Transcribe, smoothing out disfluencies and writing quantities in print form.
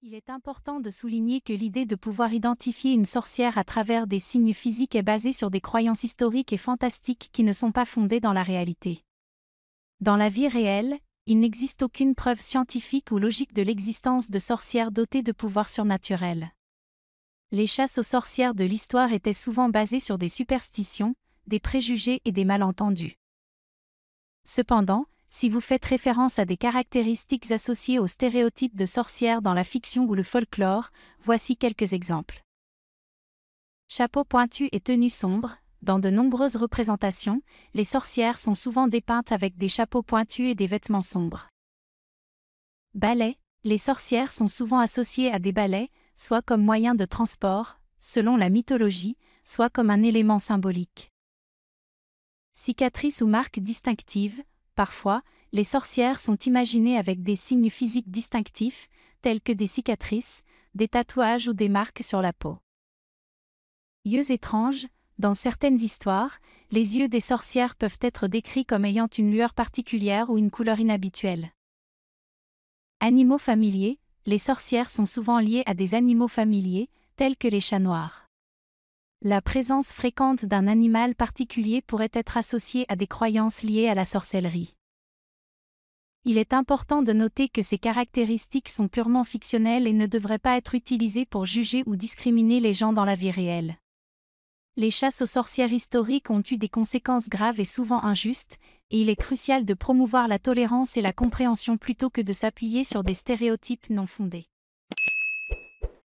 Il est important de souligner que l'idée de pouvoir identifier une sorcière à travers des signes physiques est basée sur des croyances historiques et fantastiques qui ne sont pas fondées dans la réalité. Dans la vie réelle, il n'existe aucune preuve scientifique ou logique de l'existence de sorcières dotées de pouvoirs surnaturels. Les chasses aux sorcières de l'histoire étaient souvent basées sur des superstitions, des préjugés et des malentendus. Cependant, si vous faites référence à des caractéristiques associées aux stéréotypes de sorcières dans la fiction ou le folklore, voici quelques exemples. Chapeau pointu et tenue sombre. Dans de nombreuses représentations, les sorcières sont souvent dépeintes avec des chapeaux pointus et des vêtements sombres. Balai. Les sorcières sont souvent associées à des balais, soit comme moyen de transport, selon la mythologie, soit comme un élément symbolique. Cicatrices ou marques distinctives. Parfois, les sorcières sont imaginées avec des signes physiques distinctifs, tels que des cicatrices, des tatouages ou des marques sur la peau. Yeux étranges. Dans certaines histoires, les yeux des sorcières peuvent être décrits comme ayant une lueur particulière ou une couleur inhabituelle. Animaux familiers. Les sorcières sont souvent liées à des animaux familiers, tels que les chats noirs. La présence fréquente d'un animal particulier pourrait être associée à des croyances liées à la sorcellerie. Il est important de noter que ces caractéristiques sont purement fictionnelles et ne devraient pas être utilisées pour juger ou discriminer les gens dans la vie réelle. Les chasses aux sorcières historiques ont eu des conséquences graves et souvent injustes, et il est crucial de promouvoir la tolérance et la compréhension plutôt que de s'appuyer sur des stéréotypes non fondés.